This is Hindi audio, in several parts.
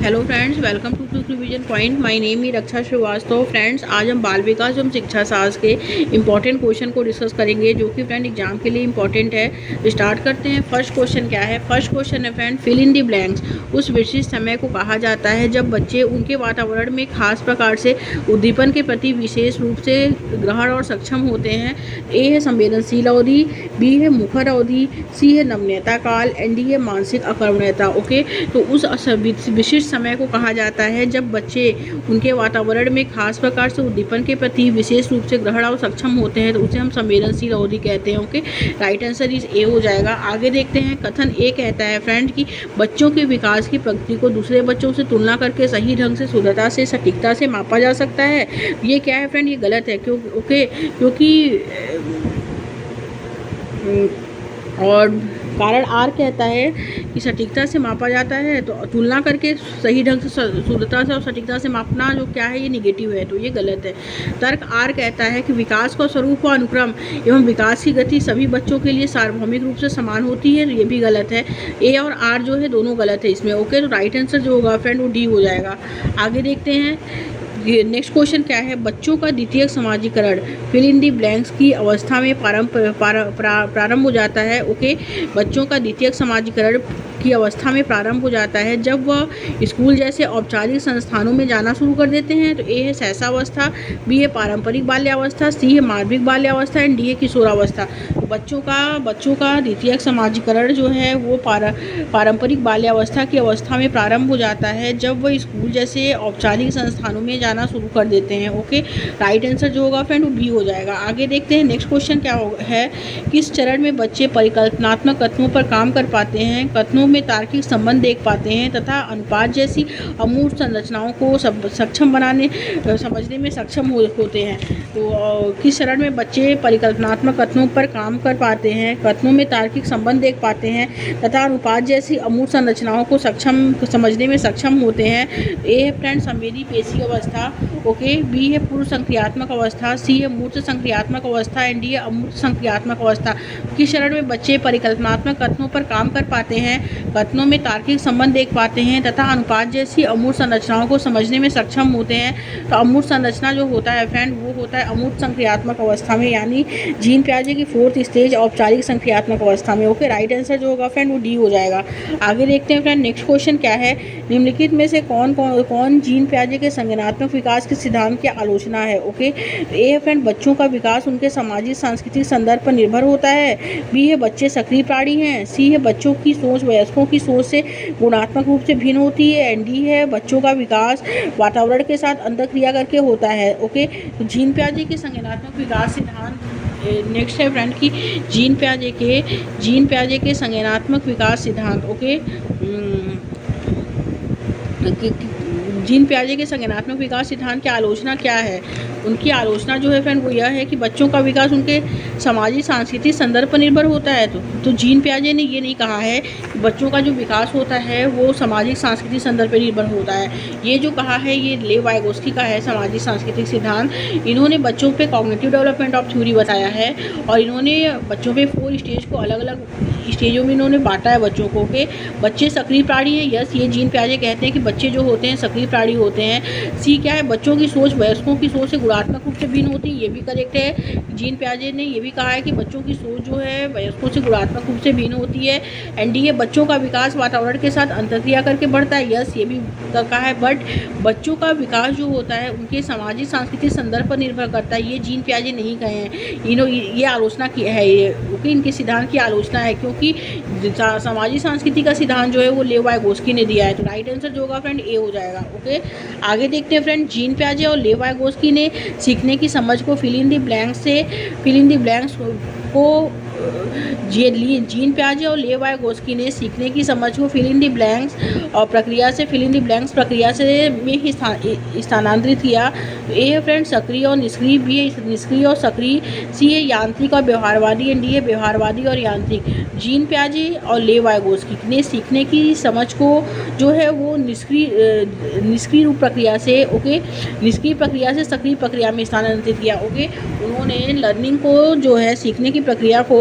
Hello friends, welcome to quick revision point. My name is Raksha Srivastava. Friends, आज हम बाल विकास एवं शिक्षा शास्त्र के इंपॉर्टेंट क्वेश्चन को डिस्कस करेंगे जो कि फ्रेंड एग्जाम के लिए इंपॉर्टेंट है। स्टार्ट करते हैं। फर्स्ट क्वेश्चन क्या है? फर्स्ट क्वेश्चन है friend, fill in the blanks. उस विशिष्ट समय को कहा जाता है जब बच्चे उनके वातावरण में खास प्रकार से उद्दीपन के प्रति विशेष रूप से ग्रहण और सक्षम होते हैं। ए है संवेदनशील अवधि, बी है मुखर अवधि, सी है नमनीयता काल एंड डी है मानसिक अकर्मण्यता। ओके, तो उस विशिष्ट समय को कहा जाता है जब बच्चे उनके वातावरण में खास प्रकार से उद्दीपन के प्रति विशेष रूप से ग्रहण और सक्षम होते हैं, तो उसे हम संवेदनशील अवधि कहते हैं। Okay, right answer is a हो जाएगा। आगे देखते हैं। कथन ए कहता है फ्रेंड कि बच्चों के विकास की प्रगति को दूसरे बच्चों से तुलना करके सही ढंग से, शुद्धता से, सटीकता से मापा जा सकता है। ये क्या है फ्रेंड? ये गलत है। क्योंकि और कारण आर कहता है कि सटीकता से मापा जाता है, तो तुलना करके सही ढंग से, शुद्धता से और सटीकता से मापना जो क्या है ये निगेटिव है, तो ये गलत है। तर्क आर कहता है कि विकास का स्वरूप व अनुक्रम एवं विकास की गति सभी बच्चों के लिए सार्वभौमिक रूप से समान होती है, ये भी गलत है। ए और आर जो है दोनों गलत है इसमें। ओके, तो राइट आंसर जो होगा फ्रेंड वो डी हो जाएगा। आगे देखते हैं। नेक्स्ट क्वेश्चन क्या है? बच्चों का द्वितीयक समाजीकरण फिल इन दी ब्लैंक्स की अवस्था में प्रारंभ हो जाता है। ओके, बच्चों का द्वितीयक समाजीकरण की अवस्था में प्रारंभ हो जाता है जब वह स्कूल जैसे औपचारिक संस्थानों में जाना शुरू कर देते हैं। तो ए है शैशवावस्था, बी है पारंपरिक बाल्यावस्था, सी है माध्यमिक बाल्यावस्था एंड डी है किशोरावस्था। तो बच्चों का द्वितीयक समाजीकरण जो है वो पारंपरिक बाल्यावस्था की अवस्था में प्रारंभ हो जाता है जब वह स्कूल जैसे औपचारिक संस्थानों में जाना शुरू कर देते हैं। ओके, राइट आंसर जो होगा फ्रेंड वो बी हो जाएगा। आगे देखते हैं। नेक्स्ट क्वेश्चन क्या है? किस चरण में बच्चे परिकल्पनात्मक कथनों पर काम कर पाते हैं, कथनों में तार्किक संबंध देख पाते हैं तथा अनुपात जैसी अमूर्त संरचनाओं को समझने में सक्षम होते हैं? तो किस चरण में बच्चे परिकल्पनात्मक कथनों पर काम कर पाते हैं, कथनों में तार्किक संबंध देख पाते हैं तथा अनुपात जैसी अमूर्त संरचनाओं को समझने में सक्षम होते हैं? ए है फ्रेंड संवेदी पेशी अवस्था, ओके, बी है पूर्व संक्रियात्मक अवस्था, सी है मूर्त संक्रियात्मक अवस्था एंड डी है अमूर्त संक्रियात्मक अवस्था। किस चरण में बच्चे परिकल्पनात्मक कथनों पर काम कर पाते हैं, कथनों में तार्किक संबंध देख पाते हैं तथा अनुपात जैसी अमूर्त संरचनाओं को समझने में सक्षम होते हैं? तो अमूर्त संरचना जो होता है फ्रेंड वो होता है अमूर्त संक्रियात्मक अवस्था में, यानी जीन पियाजे की 4th स्टेज औपचारिक संक्रियात्मक अवस्था में। ओके, राइट आंसर जो होगा फ्रेंड वो डी हो जाएगा। आगे देखते हैं फ्रेंड। नेक्स्ट क्वेश्चन क्या है? निम्नलिखित में से कौन जीन पियाजे के संज्ञानात्मक विकास के सिद्धांत की आलोचना है? ओके, ए है फ्रेंड बच्चों का विकास उनके सामाजिक सांस्कृतिक संदर्भ पर निर्भर होता है, बी है बच्चे सक्रिय प्राणी हैं, सी है बच्चों की सोच वयस्कों की सोच से गुणात्मक रूप से भिन्न होती है एंड डी है बच्चों का विकास वातावरण के साथ अंतःक्रिया करके होता है। ओके, तो जीन पियाजे के संज्ञानात्मक विकास सिद्धांत नेक्स्ट है फ्रेंड की जीन पियाजे के संज्ञानात्मक विकास सिद्धांत। ओके, जीन पियाजे के संज्ञानात्मक विकास सिद्धांत की आलोचना क्या है? उनकी आलोचना जो है फ्रेंड वो यह है कि बच्चों का विकास उनके सामाजिक सांस्कृतिक संदर्भ पर निर्भर होता है। तो जीन पियाजे ने ये नहीं कहा है कि बच्चों का जो विकास होता है वो सामाजिक सांस्कृतिक संदर्भ पर निर्भर होता है। ये जो कहा है ये लेव वाइगोस्की का है सामाजिक सांस्कृतिक सिद्धांत। इन्होंने बच्चों पे कॉग्निटिव डेवलपमेंट ऑफ थ्योरी बताया है और इन्होंने बच्चों पे 4 स्टेज को अलग अलग स्टेजों में इन्होंने बांटा है बच्चों को। के बच्चे सक्रिय प्राणी हैं, यस, ये जीन पियाजे कहते हैं कि बच्चे जो होते हैं सक्रिय प्राणी होते हैं। सी क्या है? बच्चों की सोच वयस्कों की सोच से गुणात्मक रूप से भिन्न होती है, ये भी करेक्ट है। जीन पियाजे ने ये भी कहा है कि बच्चों की सोच जो है वयस्कों से गुणात्मक रूप से भिन्न होती है एंड डी है बच्चों का विकास वातावरण के साथ अंतःक्रिया करके बढ़ता है, यस, ये भी कहा है। बट बच्चों का विकास जो होता है उनके सामाजिक सांस्कृतिक संदर्भ पर निर्भर करता है, ये जीन पियाजे नहीं कहे हैं। ये आलोचना की है, ये इनके सिद्धांत की आलोचना है क्योंकि सामाजिक संस्कृति का सिद्धांत जो है वो लेव वाइगोस्की ने दिया है। तो राइट आंसर जो होगा फ्रेंड ए हो जाएगा। ओके, आगे देखते हैं फ्रेंड। जीन पियाजे और लेव वाइगोस्की ने सीखने की समझ को फिल इन दी ब्लैंक्स को जीन पियाजे और लेव वाइगोस्की ने सीखने की समझ को फिल इन दी ब्लैंक्स और प्रक्रिया से में स्थानांतरित किया। ए है फ्रेंड सक्रिय और निष्क्रिय, बी है निष्क्रिय और सक्रिय, सी है यांत्रिक और व्यवहारवादी एंड डी है व्यवहारवादी और यांत्रिक। जीन पियाजे और लेव वाइगोस्की ने सीखने की समझ को जो है वो निष्क्रिय रूप प्रक्रिया से, ओके, निष्क्रिय प्रक्रिया से सक्रिय प्रक्रिया में स्थानांतरित किया। ओके, उन्होंने लर्निंग को जो है सीखने की प्रक्रिया को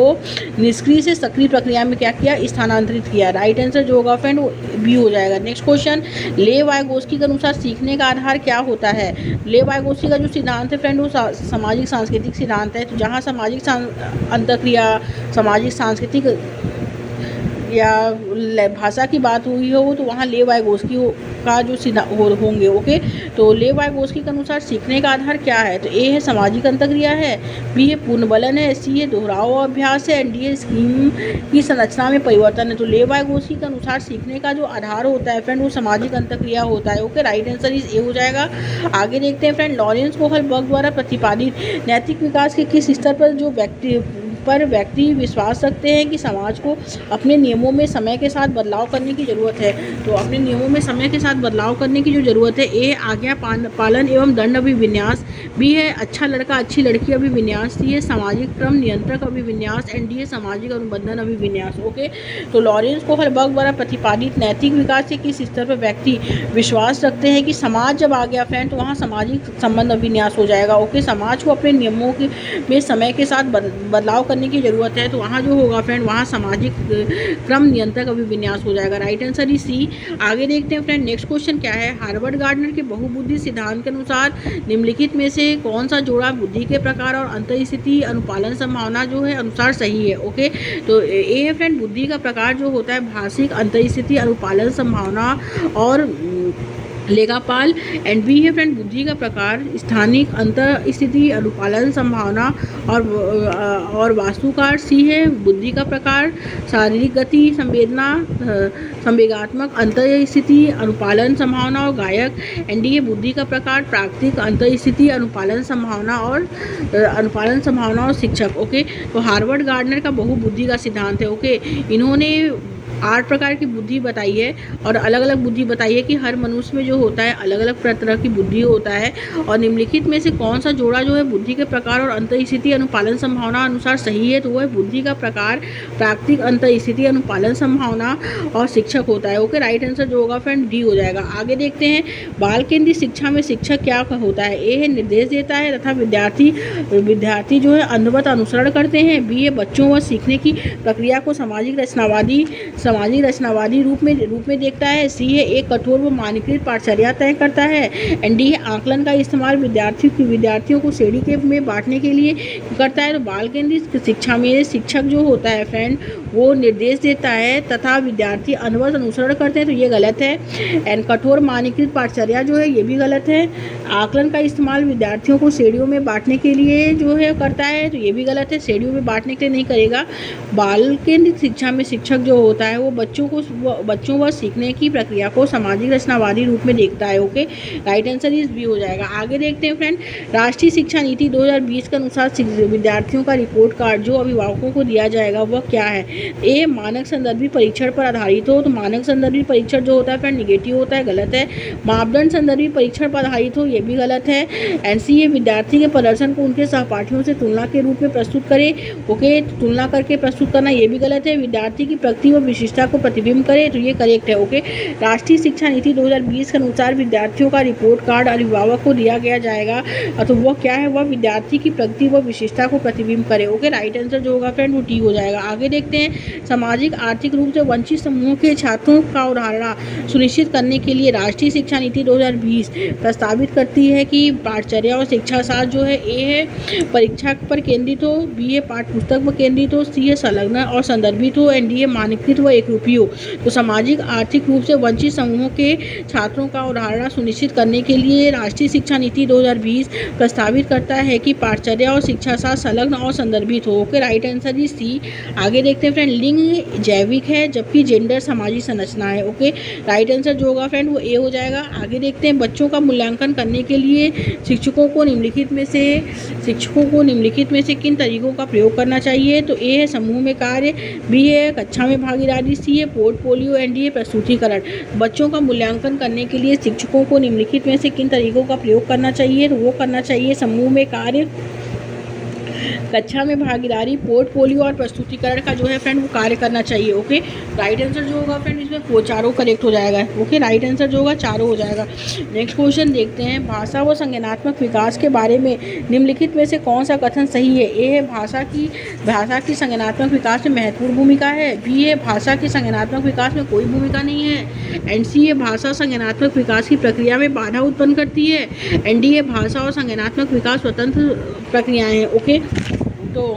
निष्क्रिय से सक्रिय प्रक्रिया में क्या किया, स्थानांतरित किया। राइट आंसर जो होगा फ्रेंड वो बी हो जाएगा। नेक्स्ट क्वेश्चन, लेव वाइगोस्की के अनुसार सीखने का आधार क्या होता है। लेव वाइगोस्की का जो सिद्धांत है फ्रेंड वो सामाजिक सांस्कृतिक सिद्धांत है। तो जहाँ सामाजिक अंतःक्रिया, सामाजिक सांस्कृतिक या भाषा की बात हुई हो तो वहाँ लेव वाइगोस्की का जो होंगे। ओके, तो लेव वाइगोस्की के अनुसार सीखने का आधार क्या है। तो ए है सामाजिक अंतःक्रिया है, बी है पूर्णबलन है, सी है दोहराव अभ्यास है, एंड डी है स्कीम की संरचना में परिवर्तन है। तो लेव वाइगोस्की के अनुसार सीखने का जो आधार होता है फ्रेंड वो सामाजिक अंतःक्रिया होता है। Okay, right answer is a हो जाएगा। आगे देखते हैं फ्रेंड, लॉरेंस कोहलबर्ग द्वारा प्रतिपादित नैतिक विकास के किस स्तर पर व्यक्ति विश्वास रखते हैं कि समाज को अपने नियमों में समय के साथ बदलाव करने की ज़रूरत है। तो अपने नियमों में समय के साथ बदलाव करने की जो ज़रूरत है, ए आज्ञा पालन एवं दंड अभिविन्यास, बी है अच्छा लड़का अच्छी लड़की अभिविन्यास, सी है सामाजिक क्रम नियंत्रक अभिविन्यास, एंड डी है सामाजिक अनुबंधन अभिविन्यास। ओके, तो लॉरेंस कोहलबर्ग द्वारा प्रतिपादित नैतिक विकास के किस स्तर पर व्यक्ति विश्वास रखते हैं कि समाज जब आ गया फ्रेंड तो वहाँ सामाजिक संबंध अभिविन्यास हो जाएगा। ओके, समाज को अपने नियमों में समय के साथ बदलाव करने की ज़रूरत है। तो वहाँ जो होगा फ्रेंड वहाँ सामाजिक क्रम नियंत्रक अभिविन्यास हो जाएगा। Right answer is C. आगे देखते हैं फ्रेंड, नेक्स्ट क्वेश्चन क्या है। हार्वर्ड गार्डनर के बहुबुद्धि सिद्धांत के अनुसार निम्नलिखित में से कौन सा जोड़ा बुद्धि के प्रकार और अंतःस्थिति अनुपालन संभावना जो है अनुसार सही है। ओके, तो ए है फ्रेंड बुद्धि का प्रकार जो होता है भाषिक अंतःस्थिति अनुपालन संभावना और लेखापाल, एंड बी है फ्रेंड बुद्धि का प्रकार स्थानिक अंतःस्थिति अनुपालन संभावना और वास्तुकार, सी है बुद्धि का प्रकार शारीरिक गति संवेदना संवेगात्मक अंतःस्थिति अनुपालन संभावना और गायक, एंड डी है बुद्धि का प्रकार प्राकृतिक अंतःस्थिति अनुपालन संभावना और शिक्षक। ओके, तो हार्वर्ड गार्डनर का बहुबुद्धि का सिद्धांत है। ओके, इन्होंने 8 प्रकार की बुद्धि बताई है और अलग अलग बुद्धि बताई है कि हर मनुष्य में जो होता है अलग अलग तरह की बुद्धि होता है, और निम्नलिखित में से कौन सा जोड़ा जो है बुद्धि के प्रकार और अंतःस्थिति अनुपालन संभावना अनुसार सही है। तो वो है बुद्धि का प्रकार प्राकृतिक अंतःस्थिति अनुपालन संभावना और शिक्षक होता है। ओके, राइट आंसर जो होगा फ्रेंड डी हो जाएगा। आगे देखते हैं, बाल केंद्रित शिक्षा में शिक्षक क्या होता है। ए है निर्देश देता है तथा विद्यार्थी जो है अंधवत अनुसरण करते हैं, बी है बच्चों व सीखने की प्रक्रिया को सामाजिक रचनावादी रूप में देखता है, सी है एक कठोर व मानकीकृत पाठचर्या तय करता है, एंड डी है आकलन का इस्तेमाल विद्यार्थियों को श्रेणी के में बांटने के लिए करता है। तो बाल केंद्रित शिक्षा में शिक्षक जो होता है फ्रेंड वो निर्देश देता है तथा विद्यार्थी अनवरत अनुसरण करते हैं, तो ये गलत है। एंड कठोर मानकीकृत पाठचर्या जो है ये भी गलत है। आकलन का इस्तेमाल विद्यार्थियों को श्रेणियों में बांटने के लिए जो है करता है, तो ये भी गलत है, श्रेणियों में बांटने के लिए नहीं करेगा। बाल केंद्रित शिक्षा में शिक्षक जो होता है वो बच्चों व सीखने की प्रक्रिया को सामाजिक रचनावादी रूप में देखता है। Okay, right answer is B हो जाएगा। आगे देखते हैं फ्रेंड, राष्ट्रीय शिक्षा नीति 2020 के अनुसार विद्यार्थियों का रिपोर्ट कार्ड जो अभिभावकों को दिया जाएगा वह क्या है। ए मानक संदर्भी परीक्षण पर आधारित हो, तो मानक संदर्भी परीक्षण जो होता है फ्रेंड निगेटिव होता है, गलत है। मापदंड संदर्भी परीक्षण पर आधारित हो, ये भी गलत है। एनसी ये विद्यार्थी के प्रदर्शन को उनके सहपाठियों से तुलना के रूप में प्रस्तुत करे। ओके, तुलना करके प्रस्तुत करना ये भी गलत है। विद्यार्थी की प्रगति व विशिष्टता को प्रतिबिंब करे, तो ये करेक्ट है। ओके, राष्ट्रीय शिक्षा नीति 2020 के अनुसार विद्यार्थियों का रिपोर्ट कार्ड अभिभावक को दिया गया जाएगा, तो वह क्या है, वह विद्यार्थी की प्रगति व विशिष्टता को प्रतिबिंब करे। ओके, राइट आंसर जो होगा फ्रेंड वो टी हो जाएगा। आगे देखते हैं, सामाजिक आर्थिक रूप से वंचित समूहों के छात्रों का अवधारणा सुनिश्चित करने के लिए राष्ट्रीय शिक्षा नीति 2020 प्रस्तावित करती है कि पाठचर्या और शिक्षा शास्त्र जो है ए है परीक्षा पर केंद्रित हो, बी है पाठ्य पुस्तक पर केंद्रित हो, सी है संलग्न और संदर्भित हो, एंड डी है मानकीकृत व एकरूपी हो। तो सामाजिक आर्थिक रूप से वंचित समूहों के छात्रों का अवधारणा सुनिश्चित करने के लिए राष्ट्रीय शिक्षा नीति 2020 प्रस्तावित करता है कि पाठचर्या और शिक्षा शास्त्र संलग्न और संदर्भित हो। Okay, right answer is C. आगे देखते हैं फ्रेंड, लिंग जैविक है जबकि जेंडर सामाजिक संरचना है। ओके, राइट आंसर जो होगा फ्रेंड वो ए हो जाएगा। आगे देखते हैं, बच्चों का मूल्यांकन करने के लिए शिक्षकों को निम्नलिखित में से किन तरीकों का प्रयोग करना चाहिए। तो ए है समूह में कार्य, बी है कक्षा में भागीदारी, सी है पोर्टफोलियो, एंड डी है प्रस्तुतिकरण। बच्चों का मूल्यांकन करने के लिए शिक्षकों को निम्नलिखित में से किन तरीकों का प्रयोग करना चाहिए। तो वो करना चाहिए समूह में कार्य, कक्षा में भागीदारी, पोर्टफोलियो और प्रस्तुतिकरण का जो है फ्रेंड वो कार्य करना चाहिए। ओके, राइट आंसर जो होगा फ्रेंड इसमें वो चारों करेक्ट हो जाएगा। ओके, राइट आंसर जो होगा चारों हो जाएगा। नेक्स्ट क्वेश्चन देखते हैं, भाषा व संज्ञानात्मक विकास के बारे में निम्नलिखित में से कौन सा कथन सही है? ए है भाषा की संज्ञानात्मक विकास में महत्वपूर्ण भूमिका है, बी है भाषा के संज्ञानात्मक विकास में कोई भूमिका नहीं है, एंड सी है भाषा संज्ञानात्मक विकास की प्रक्रिया में बाधा उत्पन्न करती है, एंड डी है भाषा और संज्ञानात्मक विकास स्वतंत्र प्रक्रियाएं हैं। ओके, तो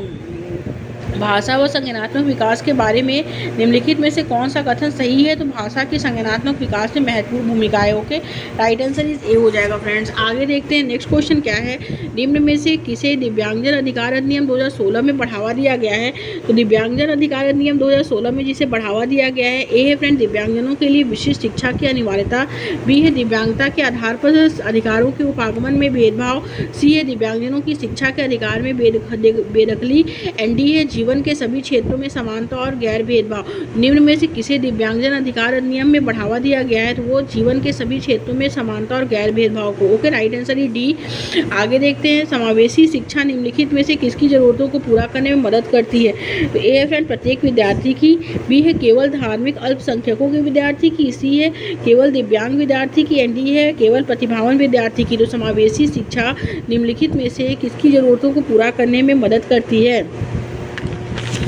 भाषा व संज्ञानात्मक विकास के बारे में निम्नलिखित में से कौन सा कथन सही है? तो भाषा की संज्ञानात्मक विकास में महत्वपूर्ण भूमिका है। Okay, right answer is a हो जाएगा फ्रेंड्स। आगे देखते हैं नेक्स्ट क्वेश्चन क्या है, निम्न में से किसे दिव्यांगजन अधिकार अधिनियम 2016 में बढ़ावा दिया गया है? तो दिव्यांगजन अधिकार अधिनियम 2016 में जिसे बढ़ावा दिया गया है, ए है फ्रेंड दिव्यांगजनों के लिए विशिष्ट शिक्षा की अनिवार्यता, बी है दिव्यांगता के आधार पर अधिकारों के उपागमन में भेदभाव, सी है दिव्यांगजनों की शिक्षा के अधिकार में बेदखली, एंड डी है जीवन के सभी क्षेत्रों में समानता और गैर भेदभाव। निम्न में से किसे दिव्यांगजन अधिकार अधिनियम में बढ़ावा दिया गया है? तो वो जीवन के सभी क्षेत्रों में समानता और गैर भेदभाव को। ओके, राइट आंसर ही डी। आगे देखते हैं, समावेशी शिक्षा निम्नलिखित में से किसकी जरूरतों को पूरा करने में मदद करती है? तो ए है फ्रेंड प्रत्येक विद्यार्थी की, बी है केवल धार्मिक अल्पसंख्यकों के विद्यार्थी की, सी है केवल दिव्यांग विद्यार्थी की, एंड डी है केवल प्रतिभावान विद्यार्थी की। तो समावेशी शिक्षा निम्नलिखित में से किसकी जरूरतों को पूरा करने में मदद करती है?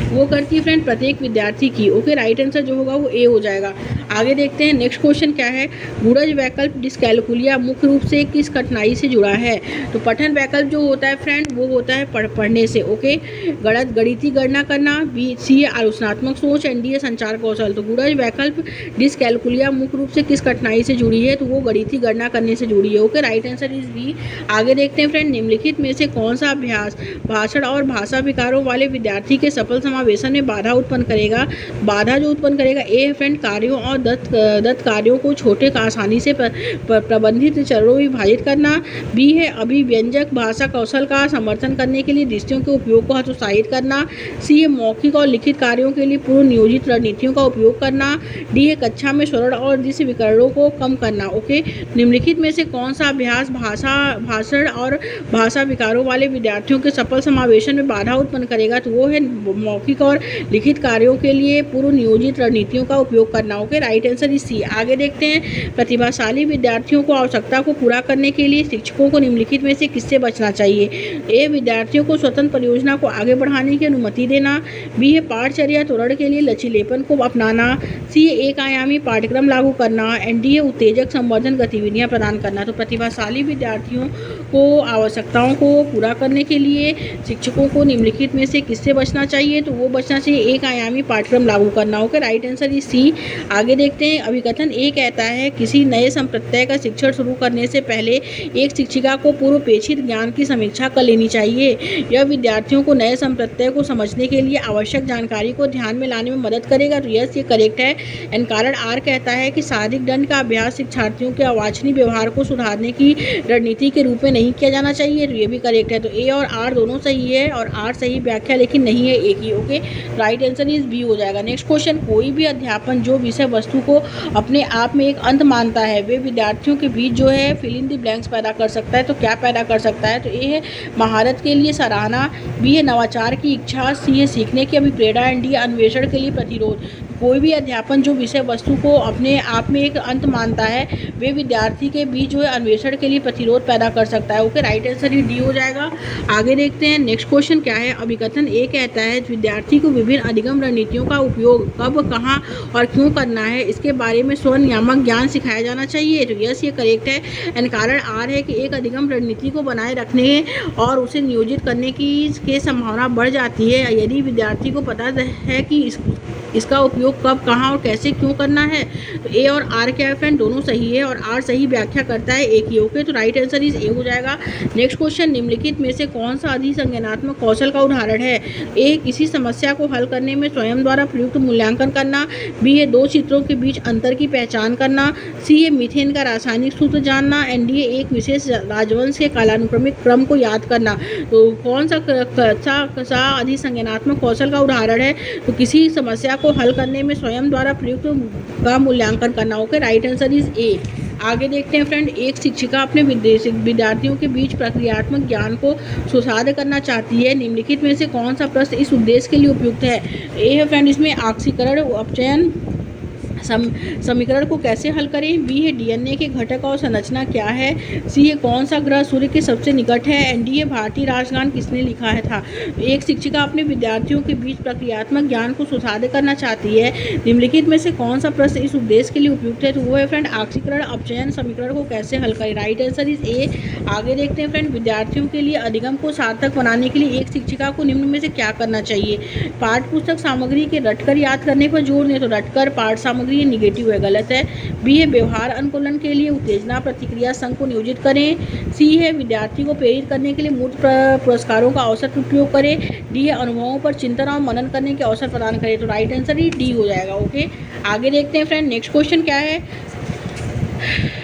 वो करती है फ्रेंड प्रत्येक विद्यार्थी की। ओके, राइट आंसर जो होगा वो ए हो जाएगा। आगे देखते हैं नेक्स्ट क्वेश्चन क्या है, गूढ़ज वैकल्प डिस्कैलकुलिया मुख्य रूप से किस कठिनाई से जुड़ा है? तो पठन वैकल्प जो होता है फ्रेंड वो होता है पढ़ने से। ओके, गणितीय गणना करना, बी सी है आलोचनात्मक सोच, एंड डी है संचार कौशल। तो गूढ़ज वैकल्प डिस्कैलकुलिया मुख्य रूप से किस कठिनाई से जुड़ी है? तो वो गणितीय गणना करने से जुड़ी है। Okay, right answer is B. आगे देखते हैं फ्रेंड, निम्नलिखित में से कौन सा अभ्यास भाषण और भाषा विकारों वाले विद्यार्थी के सफल समावेशन में बाधा उत्पन्न करेगा? बाधा जो उत्पन्न करेगा, ए है फ्रेंड कार्यों और दत्त कार्यों को छोटे आसानी से प्रबंधित चरणों में विभाजित करना, बी है अभिव्यंजक भाषा कौशल का समर्थन करने के लिए दृष्टियों के उपयोग को हतोत्साहित करना, सी है मौखिक और लिखित कार्यों के लिए पूर्व नियोजित रणनीतियों का उपयोग करना, डी है कक्षा में स्वरण और दृश्य विकरणों को कम करना। ओके, निम्नलिखित में से कौन सा अभ्यास भाषण और भाषा विकारों वाले विद्यार्थियों के सफल समावेशन में बाधा उत्पन्न करेगा? तो वो है मौखिक और लिखित कार्यों के लिए पूर्व नियोजित रणनीतियों का उपयोग करना। Okay, right answer is C. आगे देखते हैं, प्रतिभाशाली विद्यार्थियों को आवश्यकता को पूरा करने के लिए शिक्षकों को निम्नलिखित में से किससे बचना चाहिए? ए विद्यार्थियों को स्वतंत्र परियोजना को आगे बढ़ाने की अनुमति देना, बी है पाठचर्या त्वरण के लिए लचीलेपन को अपनाना, सी है एक आयामी पाठ्यक्रम लागू करना, एंड डी है उत्तेजक संवर्धन गतिविधियां प्रदान करना। तो प्रतिभाशाली विद्यार्थियों को आवश्यकताओं को पूरा करने के लिए शिक्षकों को निम्नलिखित में से किससे बचना चाहिए? तो वो बचना चाहिए एक आयामी पाठ्यक्रम लागू करना। Okay, right answer is C. आगे देखते हैं, अभिकथन ए कहता है किसी नए संप्रत्यय का शिक्षण शुरू करने से पहले एक शिक्षिका को पूर्वपेक्षित ज्ञान की समीक्षा कर लेनी चाहिए। यह विद्यार्थियों को नए संप्रत्यय को समझने के लिए आवश्यक जानकारी को ध्यान में लाने में मदद करेगा। तो यस, ये करेक्ट है। एंड कारण आर कहता है कि शारीरिक दंड का अभ्यास शिक्षार्थियों के अवांछनीय व्यवहार को सुधारने की रणनीति के रूप में नहीं किया जाना चाहिए। तो ये भी करेक्ट है। तो ए और आर दोनों सही है, और आर सही व्याख्या लेकिन नहीं है ए की। Okay, right answer is B हो जाएगा। नेक्स्ट क्वेश्चन, कोई भी अध्यापन जो विषय वस्तु को अपने आप में एक अंत मानता है वे विद्यार्थियों के बीच जो है फिल इन द ब्लैंक्स पैदा कर सकता है। तो क्या पैदा कर सकता है? तो ए है महारत के लिए सराहना, बी है नवाचार की इच्छा, सी है सीखने की अभिप्रेरणा, एंड डी अन्वेषण के लिए प्रतिरोध। कोई भी अध्यापन जो विषय वस्तु को अपने आप में एक अंत मानता है वे विद्यार्थी के बीच जो है अन्वेषण के लिए प्रतिरोध पैदा कर सकता है। ओके, राइट आंसर ही डी हो जाएगा। आगे देखते हैं नेक्स्ट क्वेश्चन क्या है, अभिकथन ए कहता है विद्यार्थी को विभिन्न अधिगम रणनीतियों का उपयोग कब, कहाँ और क्यों करना है इसके बारे में स्वनियामक ज्ञान सिखाया जाना चाहिए। तो यस, ये करेक्ट है। एंड कारण आर है कि एक अधिगम रणनीति को बनाए रखने और उसे नियोजित करने की संभावना बढ़ जाती है यदि विद्यार्थी को पता है कि इसका उपयोग कब, कहाँ और कैसे क्यों करना है। तो ए और आर क्या है फ्रेंड, दोनों सही है, और आर सही व्याख्या करता है ए की। ओके, तो राइट आंसर इज ए हो जाएगा। नेक्स्ट क्वेश्चन, निम्नलिखित में से कौन सा अधिसंज्ञानात्मक कौशल का उदाहरण है? ए किसी समस्या को हल करने में स्वयं द्वारा प्रयुक्त मूल्यांकन करना, बी है दो चित्रों के बीच अंतर की पहचान करना, सी है मीथेन का रासायनिक सूत्र जानना, एंड डी है एक विशेष राजवंश के कालानुक्रमिक क्रम को याद करना। तो कौन सा अधिसंज्ञानात्मक कौशल का उदाहरण है? तो किसी समस्या को हल करने में स्वयं द्वारा प्रयुक्त का मूल्यांकन करना। Okay, right answer is a. आगे देखते हैं फ्रेंड, एक शिक्षिका अपने विद्यार्थियों के बीच प्रक्रियात्मक ज्ञान को सुसाध करना चाहती है, निम्नलिखित में से कौन सा प्रश्न इस उद्देश्य के लिए उपयुक्त है। ए है फ्रेंड इसमें आक्सीकरण अपचयन समीकरण को कैसे हल करें। बी है डीएनए के घटक और संरचना क्या है। सी है कौन सा ग्रह सूर्य के सबसे निकट है। एंड डी है भारतीय राष्ट्रगान किसने लिखा है था। एक शिक्षिका अपने विद्यार्थियों के बीच प्रक्रियात्मक ज्ञान को सुसाध करना चाहती है, निम्नलिखित में से कौन सा प्रश्न इस उद्देश्य के लिए उपयुक्त है। तो वो है फ्रेंड आक्सीकरण अपचयन समीकरण को कैसे हल करें। Right answer is a. आगे देखते हैं फ्रेंड, विद्यार्थियों के लिए अधिगम को सार्थक बनाने के लिए एक शिक्षिका को निम्न में से क्या करना चाहिए। पाठ्य पुस्तक सामग्री के रटकर याद करने पर जोर दें, तो रटकर पाठ सामग्री निगेटिव है, गलत है। बी है व्यवहार अनुकूलन के लिए उत्तेजना प्रतिक्रिया संघ को नियोजित करें। सी है विद्यार्थी को प्रेरित करने के लिए मूर्त पुरस्कारों का अवसर उपयोग करें। डी है अनुभवों पर चिंतन और मनन करने के अवसर प्रदान करें। तो राइट आंसर ही डी हो जाएगा। ओके, आगे देखते हैं फ्रेंड, नेक्स्ट क्वेश्चन क्या है।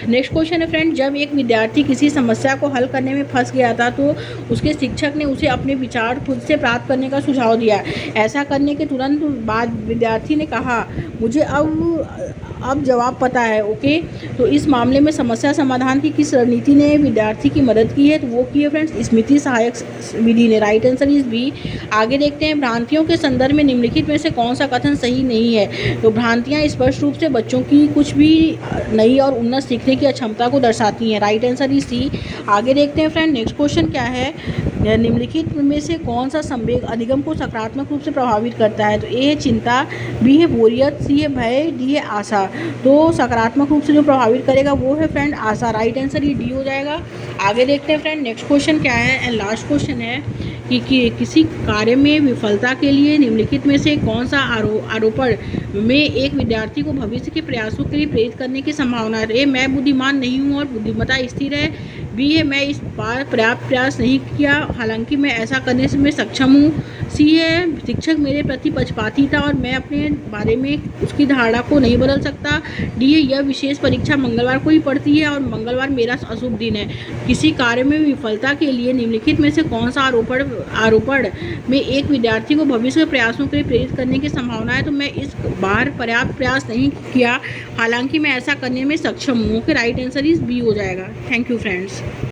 नेक्स्ट क्वेश्चन है फ्रेंड, जब एक विद्यार्थी किसी समस्या को हल करने में फंस गया था तो उसके शिक्षक ने उसे अपने विचार खुद से प्राप्त करने का सुझाव दिया। ऐसा करने के तुरंत बाद विद्यार्थी ने कहा मुझे अब जवाब पता है। ओके, तो इस मामले में समस्या समाधान की किस रणनीति ने विद्यार्थी की मदद की है। तो वो की है फ्रेंड्स स्मृति सहायक विधि ने। Right answer is B. आगे देखते हैं, भ्रांतियों के संदर्भ में निम्नलिखित में से कौन सा कथन सही नहीं है। तो भ्रांतियाँ स्पष्ट रूप से बच्चों की कुछ भी नई और उन्नत सीखने की अक्षमता को दर्शाती हैं। Right answer is C. आगे देखते हैं फ्रेंड, नेक्स्ट क्वेश्चन क्या है, निम्नलिखित में से कौन सा संवेग अधिगम को सकारात्मक रूप से प्रभावित करता है। तो ए है चिंता, बी है बोरियत, सी है भय, डी है आशा। तो सकारात्मक रूप से जो प्रभावित करेगा वो है फ्रेंड आशा। राइट आंसर ये डी हो जाएगा। आगे देखते हैं फ्रेंड, नेक्स्ट क्वेश्चन क्या है एंड लास्ट क्वेश्चन है कि किसी कार्य में विफलता के लिए निम्नलिखित में से कौन सा आरोपण में एक विद्यार्थी को भविष्य के प्रयासों के लिए प्रेरित करने की संभावना है। ए मैं बुद्धिमान नहीं हूँ और बुद्धिमत्ता स्थिर है। बी है मैं इस बार पर्याप्त प्रयास नहीं किया हालांकि मैं ऐसा करने से मैं सक्षम हूँ। सी है शिक्षक मेरे प्रति पक्षपाती था और मैं अपने बारे में उसकी धारणा को नहीं बदल सकता। डी है यह विशेष परीक्षा मंगलवार को ही पड़ती है और मंगलवार मेरा अशुभ दिन है। किसी कार्य में विफलता के लिए निम्नलिखित में से कौन सा आरोपण में एक विद्यार्थी को भविष्य के प्रयासों के लिए प्रेरित करने की संभावना है। तो मैं इस बार पर्याप्त प्रयास नहीं किया हालांकि मैं ऐसा करने में सक्षम हूँ। कि राइट आंसर इज बी हो जाएगा। Thank you friends.